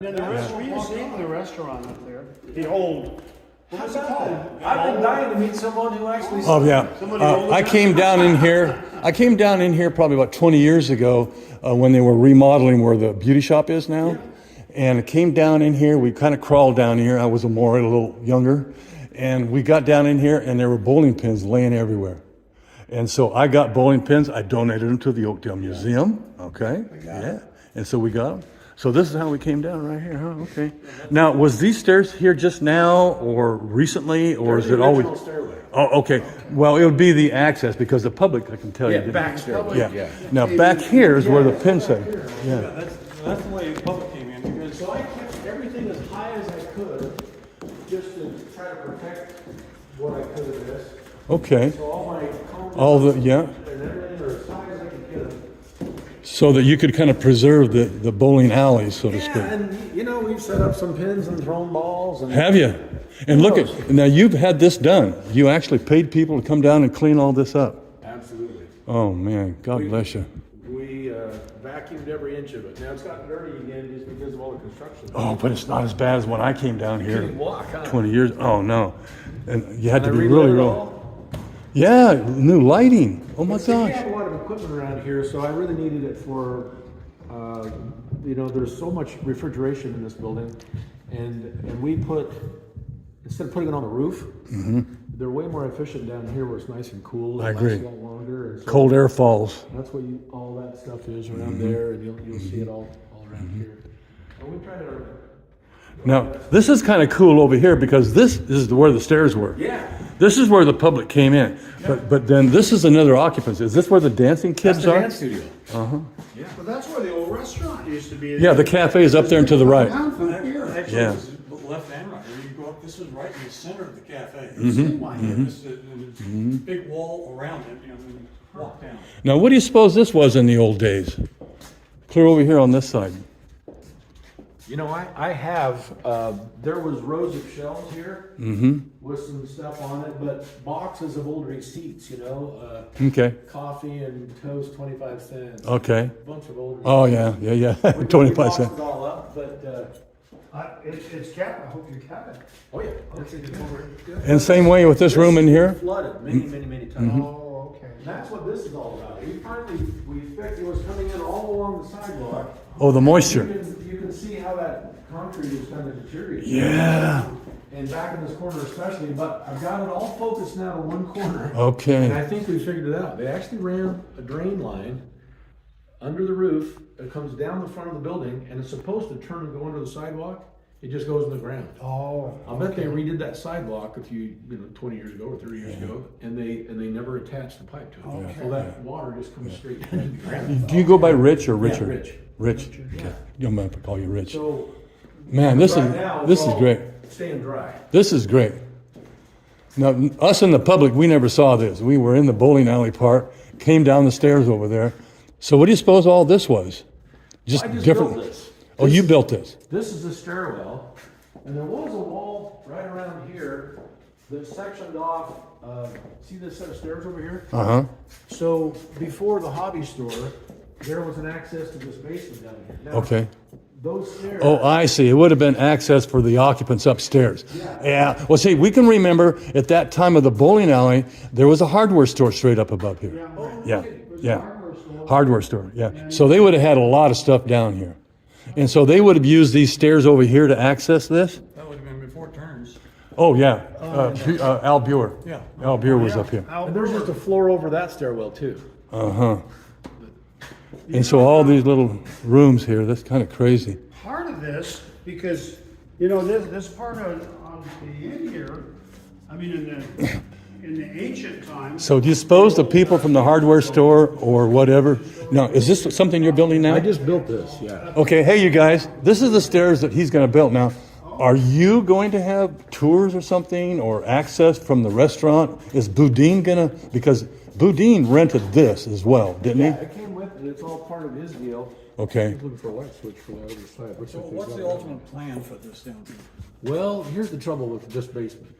And we used to eat in the restaurant up there. The old. What's it called? I've been dying to meet someone who actually. Oh yeah, I came down in here. I came down in here probably about 20 years ago when they were remodeling where the beauty shop is now, and it came down in here. We kind of crawled down here. I was a little younger, and we got down in here, and there were bowling pins laying everywhere. And so I got bowling pins. I donated them to the Oakdale Museum. Okay, yeah, and so we got them. So this is how we came down right here, huh? Okay. Now, was these stairs here just now or recently, or is it always? Stairway. Oh, okay. Well, it would be the access because the public, I can tell you. Yeah, back stairway. Yeah. Now, back here is where the pin said. Yeah. That's the way the public came in because So I kept everything as high as I could, just to try to protect what I could of this. Okay. So all my cones All the, yeah. and everything are as high as I could get them. So that you could kind of preserve the bowling alleys, so to speak. Yeah, and you know, we've set up some pins and thrown balls. And Have you? And look at, now you've had this done. You actually paid people to come down and clean all this up. Absolutely. Oh man, God bless you. We vacuumed every inch of it. Now it's gotten dirty again just because of all the construction. Oh, but it's not as bad as when I came down here Couldn't walk, huh? 20 years. Oh no. And you had to I be relit really, it really. all. Yeah, new lighting. Oh my We gosh. have a lot of equipment around here, so I really needed it for, you know, there's so much refrigeration in this building, and we put, instead of putting it on the roof, they're way more efficient down here where it's nice and cool. I It agree. lasts a lot longer. And so Cold air falls. That's what all that stuff is around there, and you'll see it all around here. And we try to. Now, this is kind of cool over here because this is where the stairs were. Yeah. This is where the public came in. But then this is another occupancy. Is this where the dancing That's kids the are? dance studio. Well, that's where the old restaurant used to be. Yeah, the cafe is up there and to the right. Down from here. actually Yeah. this is left and right. Where you go up, this is right in the center of the cafe. Mm-hmm. This is a big wall around it, you know, and you walk down. Now, what do you suppose this was in the old days? Clear over here on this side. You know, I have, there was rows of shelves here with some stuff on it, but boxes of old receipts, you know, Okay. coffee and toast, 25 cents. Okay. A bunch of old. Oh, yeah. Yeah. We 25 boxed cents. it all up, but, It's capped. I hope you cap it. oh yeah, it's good. And same way with this room in here? Flooded many times. Oh, okay. And that's what this is all about. We fixed, it was coming in all along the sidewalk. Oh, the moisture. You can see how that concrete is kind of deteriorating. Yeah. And back in this corner especially, but I've got it all focused now to one corner. And Okay. I think we figured it out. They actually ran a drain line under the roof that comes down the front of the building, and it's supposed to turn and go under the sidewalk. It just goes in the ground. Oh. I'll bet they redid that sidewalk a few, 20 years ago or 30 years ago, and they never attached the pipe to it. Okay. So that water just comes straight down to the ground. Do you go by Rich or Richard? Rich. Rich. Yeah. Okay. I'm going to call you Rich. So Man, this right now, is it's all great. staying dry. This is great. Now, us in the public, we never saw this. We were in the bowling alley part, came down the stairs over there. So what do you suppose all this was? Just I just different. built this. Oh, you built this. This is the stairwell, and there was a wall right around here that sectioned off. See this set of stairs over here? Uh-huh. So before the hobby store, there was an access to this basement down here. Now, Okay. those stairs. Oh, I see. It would have been access for the occupants upstairs. Yeah. Well, see, we can remember at that time of the bowling alley, there was a hardware store straight up above here. Yeah. Yeah. Hardware store. Yeah. So they would have had a lot of stuff down here. And so they would have used these stairs over here to access this? That would have been before turns. Oh, yeah. Al Buer. Yeah. Al Buer was up here. And there's just a floor over that stairwell too. Uh-huh. And so all these little rooms here, that's kind of crazy. Part of this, because, this part of the inn here, I mean, in the ancient times. So do you suppose the people from the hardware store or whatever, now, is this something you're building now? I just built this, yeah. Okay, hey, you guys, this is the stairs that he's going to build. Now, are you going to have tours or something or access from the restaurant? Is Boudin going to, because Boudin rented this as well, didn't Yeah, he? it came with it. It's all part of his deal. Okay. He's looking for a light switch for that other side. Which So I think what's is the right. ultimate plan for this down here? Well, here's the trouble with this basement.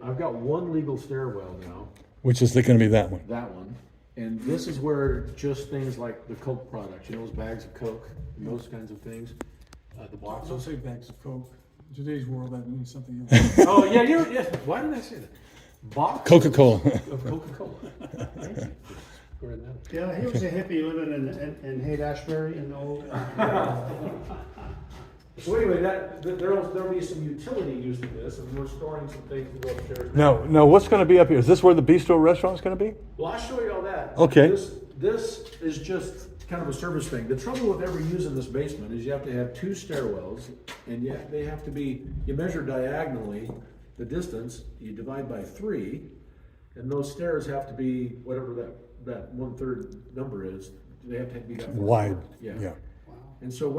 I've got one legal stairwell now, Which is going to be that one? that one, and this is where just things like the Coke products, those bags of Coke, and those kinds of things. The box. Don't say bags of Coke. In today's world, that means something else. Oh, yeah, yeah. Why did I say that? Box Coca-Cola. of Coca-Cola. Thank you. Go ahead now. Yeah, he was a hippie living in Haight-Ashbury in the old. So anyway, there'll be some utility use to this, and we're storing some things to go upstairs. Now, what's going to be up here? Is this where the bistro restaurant's going to be? Well, I'll show you all that. Okay. This is just kind of a service thing. The trouble with ever using this basement is you have to have 2 stairwells, and yet they have to be, you measure diagonally the distance, you divide by 3, and those stairs have to be whatever that 1/3 number is. They have to be that far Wide. apart. Yeah. Yeah. And so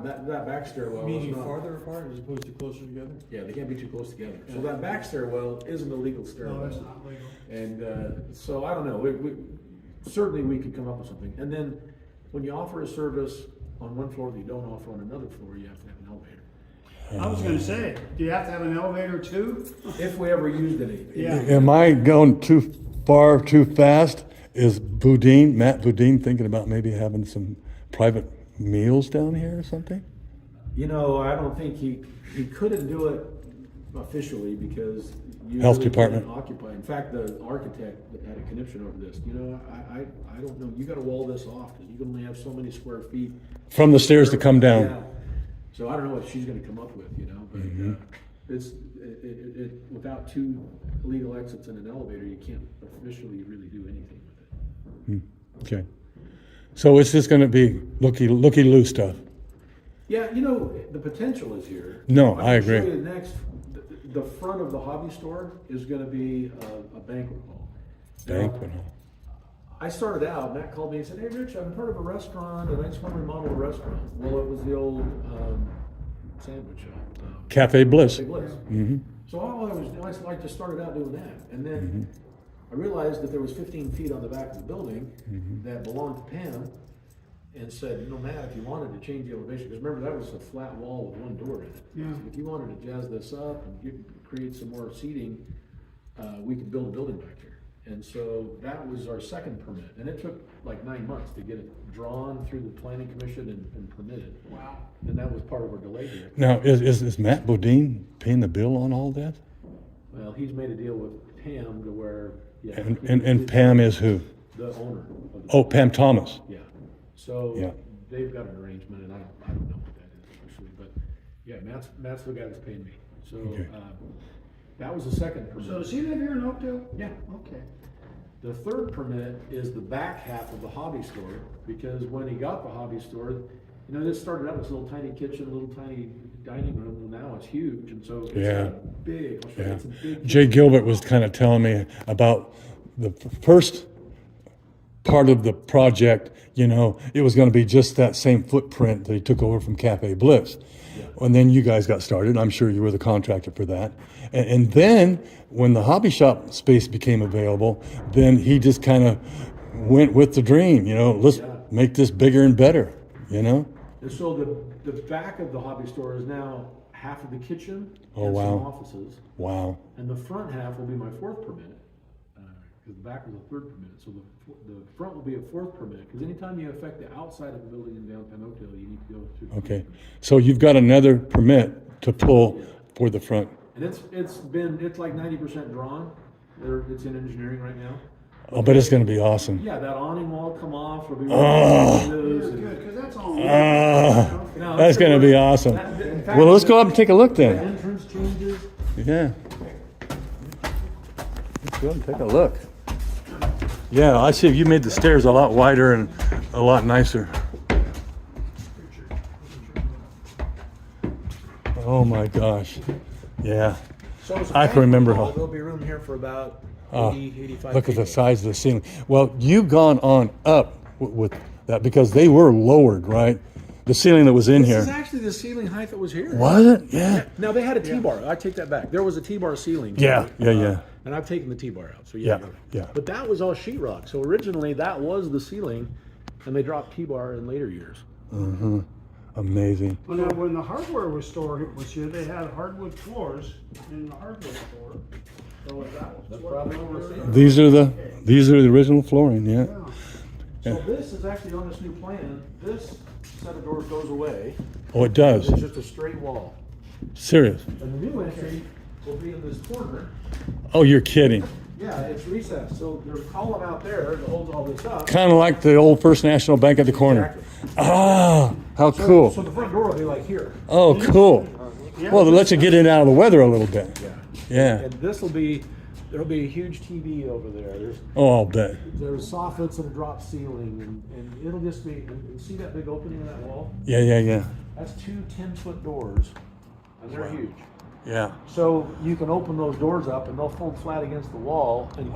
that back stairwell is Meaning not. farther apart as opposed to closer together? Yeah, they can't be too close together. So that back stairwell isn't a legal stairwell. No, it's not legal. And so I don't know, certainly we could come up with something. And then when you offer a service on one floor that you don't offer on another floor, you have to have an elevator. I was gonna say, do you have to have an elevator too? If we ever used any. Yeah. Am I going too far, too fast? Is Matt Boudin, thinking about maybe having some private meals down here or something? You know, I don't think he couldn't do it officially because you Health really department. can't occupy. In fact, the architect had a conniption over this. You know, I don't know. You got to wall this off because you can only have so many square feet From the stairs to come down. Yeah. So I don't know what she's going to come up with. You know, but it's without 2 legal exits and an elevator, you can't officially really do anything with it. Okay. So it's just going to be looky-loo stuff. Yeah, you know, the potential is here. No, can I agree. Show you next, the front of the hobby store is going to be a banquet hall. Banquet hall. I started out, Matt called me and said, "Hey, Rich, I'm part of a restaurant and I just want to remodel a restaurant." Well, it was the old sandwich shop. Cafe Bliss. Cafe Bliss. Mm-hmm. So I just started out doing that. And then I realized that there was 15 feet on the back of the building that belonged to Pam, and said, "You know, Matt, if you wanted to change the elevation," because remember that was a flat wall with 1 door in it. Yeah. If you wanted to jazz this up and create some more seating, we could build a building back here. And so that was our second permit, and it took like 9 months to get it drawn through the planning commission and permitted. Wow. And that was part of our delay here. Now, is Matt Boudin paying the bill on all that? Well, he's made a deal with Pam to where, yeah. And Pam is who? The owner of the. Oh, Pam Thomas. Yeah. So Yeah. they've got an arrangement, and I don't know what that is officially, but yeah, Matt's the guy that's paying me. So Okay. that was the second permit. So does he live here in Oakdale? Yeah. Okay. The third permit is the back half of the hobby store, because when he got the hobby store, you know, this started out as a little tiny kitchen, a little tiny dining room, and now it's huge, and so it's Yeah. big. I'll show you, Yeah. it's a big. Jay Gilbert was kind of telling me about the first part of the project. You know, it was going to be just that same footprint that he took over from Cafe Bliss. And then you guys got started. I'm sure you were the contractor for that. And then when the hobby shop space became available, then he just kind of went with the dream, you know, let's make this bigger and better, you know? And so the back of the hobby store is now half of the kitchen Oh, and some wow. offices. Wow. And the front half will be my 4th permit, because the back was a 3rd permit. So the front will be a 4th permit, because anytime you affect the outside of the building in downtown Oakdale, you need to go through. Okay. So you've got another permit to pull for the front. And it's like 90% drawn. It's in engineering right now. Oh, but it's going to be awesome. Yeah, that awning wall come off. It'll be Yeah, windows and- good, because that's all. No, That's going to be awesome. In fact, Well, let's go up and take a look the then. entrance changes. Yeah. Let's go and take a look. Yeah, I see you made the stairs a lot wider and a lot nicer. Oh my gosh. Yeah. So it's a I can remember banquet hall. how- There'll be room here for about Oh, 85 Look at the people. size of the ceiling. Well, you've gone on up with that because they were lowered, right? The ceiling that was in This is here. actually the ceiling height that was here. Was it? Yeah. Now they had a T-bar. I take that back. There was a T-bar ceiling. Yeah, yeah. And I've taken the T-bar out. So Yeah, yeah. But that was all sheetrock. So originally that was the ceiling, and they dropped T-bar in later years. Amazing. When the hardware was here, they had hardwood floors in the hardware store. So that was That's probably what we're seeing. These are the original flooring, yeah. Yeah. So this is actually on this new plan. This set of doors goes away. Oh, it does. It's just a straight wall. Serious. And the new entry will be in this corner. Oh, you're kidding. Yeah, it's recessed. So there's a column out there that holds all this up. Kind of like the old First National Bank at the corner. Exactly. Ah, how So cool. the front door will be like here. Oh, cool. Well, that lets you get in and out of the weather a little bit. Yeah. Yeah. And there'll be a huge TV over there. Oh, I'll bet. There's soffits and a drop ceiling, and it'll just be. And see that big opening in that wall? Yeah, yeah, yeah. That's two 10-foot doors, and they're huge. Yeah. So you can open those doors up, and they'll fold flat against the wall, and